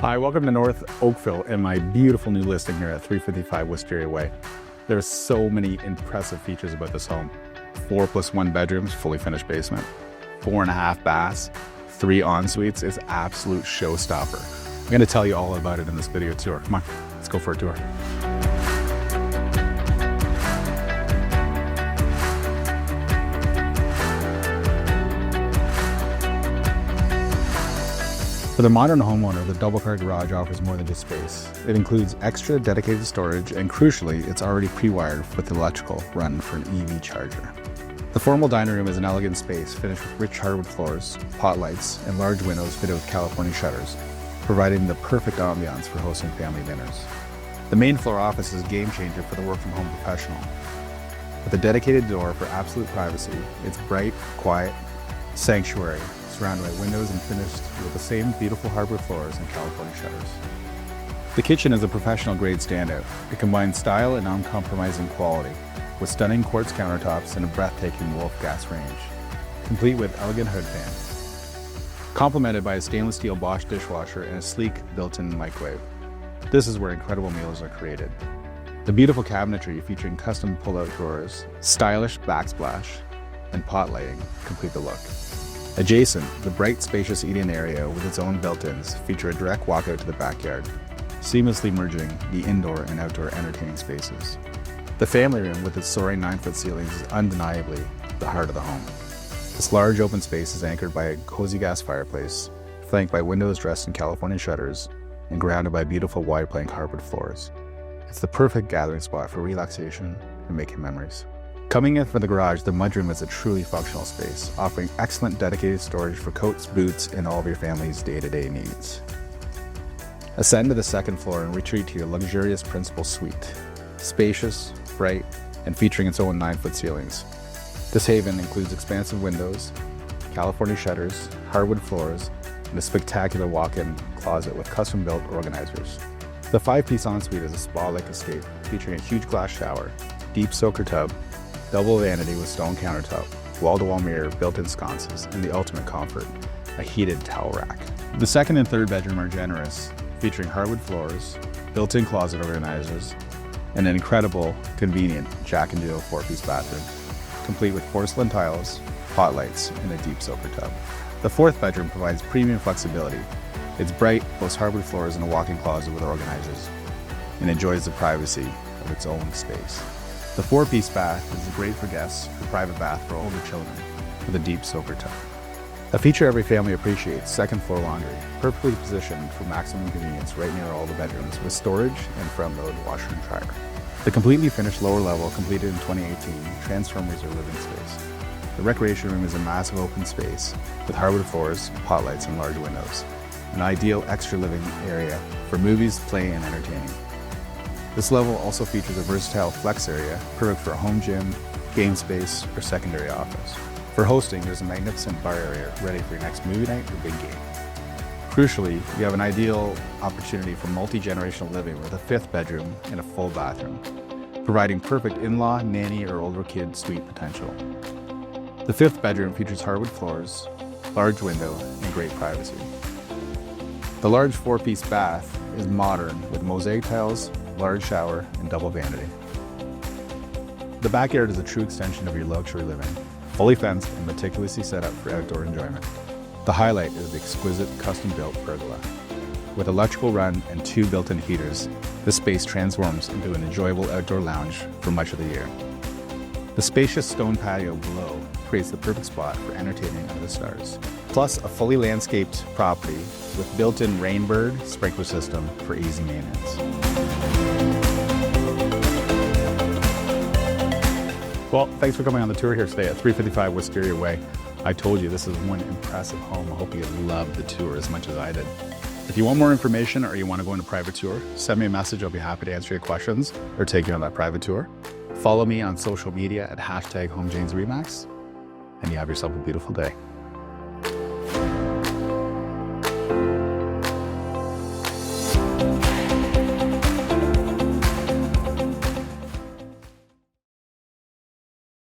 Hi, welcome to North Oakville and my beautiful new listing here at 355 Wisteria Way. There's so many impressive features about this home. 4+1 bedrooms, fully finished basement, 4.5 baths, 3 en-suites is absolute showstopper. I'm going to tell you all about it in this video tour. Come on, let's go for a tour. For the modern homeowner, the double-car garage offers more than just space. It includes extra dedicated storage, and crucially, it's already pre-wired with electrical run for an EV charger. The formal dining room is an elegant space finished with rich hardwood floors, pot lights, and large windows fitted with California shutters, providing the perfect ambiance for hosting family dinners. The main floor office is a game changer for the work-from-home professional. With a dedicated door for absolute privacy, it's bright, quiet, sanctuary, surrounded by windows and finished with the same beautiful hardwood floors and California shutters. The kitchen is a professional grade standout. It combines style and uncompromising quality, with stunning quartz countertops and a breathtaking Wolf gas range, complete with elegant hood fan, complemented by a stainless steel Bosch dishwasher and a sleek built-in microwave. This is where incredible meals are created. The beautiful cabinetry featuring custom pull-out drawers, stylish backsplash, and pot lighting complete the look. Adjacent, the bright, spacious eat-in area with its own built-ins feature a direct walkout to the backyard, seamlessly merging the indoor and outdoor entertaining spaces. The family room with its soaring 9-foot ceilings is undeniably the heart of the home. This large open space is anchored by a cozy gas fireplace, flanked by windows dressed in California shutters, and surrounded by beautiful wide plank hardwood floors. It's the perfect gathering spot for relaxation and making memories. Coming in from the garage, the mudroom is a truly functional space, offering excellent dedicated storage for coats, boots, and all of your family's day-to-day needs. Ascend to the second floor and retreat to your luxurious principal suite. Spacious, bright, and featuring its own 9-foot ceilings. This haven includes expansive windows, California shutters, hardwood floors, and a spectacular walk-in closet with custom-built organizers. The 5-piece ensuite is a spa-like escape, featuring a huge glass shower, deep soaker tub, double vanity with stone countertop, wall-to-wall mirror, built-in sconces, and the ultimate comfort, a heated towel rack. The second and third bedroom are generous, featuring hardwood floors, built-in closet organizers, and an incredible, convenient Jack and Jill 4-piece bathroom, complete with porcelain tiles, pot lights, and a deep soaker tub. The fourth bedroom provides premium flexibility. It's bright, boasts hardwood floors and a walk-in closet with organizers, and enjoys the privacy of its own space. The 4-piece bath is great for guests, a private bath for older children, with a deep soaker tub. A feature every family appreciates, second floor laundry, perfectly positioned for maximum convenience right near all the bedrooms, with storage and front-load washer and dryer. The completely finished lower level, completed in 2018, transforms your living space. The recreation room is a massive open space with hardwood floors, pot lights, and large windows. An ideal extra living area for movies, play, and entertaining. This level also features a versatile flex area, perfect for a home gym, game space, or secondary office. For hosting, there's a magnificent bar area ready for your next movie night or big game. Crucially, you have an ideal opportunity for multi-generational living with a 5th bedroom and a full bathroom, providing perfect in-law, nanny, or older kid suite potential. The 5th bedroom features hardwood floors, large window, and great privacy. The large 4-piece bath is modern with mosaic tiles, large shower, and double vanity. The backyard is a true extension of your luxury living, fully fenced and meticulously set up for outdoor enjoyment. The highlight is the exquisite custom-built pergola. With electrical run and 2 built-in heaters, this space transforms into an enjoyable outdoor lounge for much of the year. The spacious stone patio below creates the perfect spot for entertaining under the stars. Plus, a fully landscaped property with built-in Rainbird sprinkler system for easy maintenance. Well, thanks for coming on the tour here today at 355 Wisteria Way. I told you this is one impressive home. I hope you loved the tour as much as I did. If you want more information or you want to go on a private tour, send me a message. I'll be happy to answer your questions or take you on that private tour. Follow me on social media at #HomeJamesRemax, and you have yourself a beautiful day.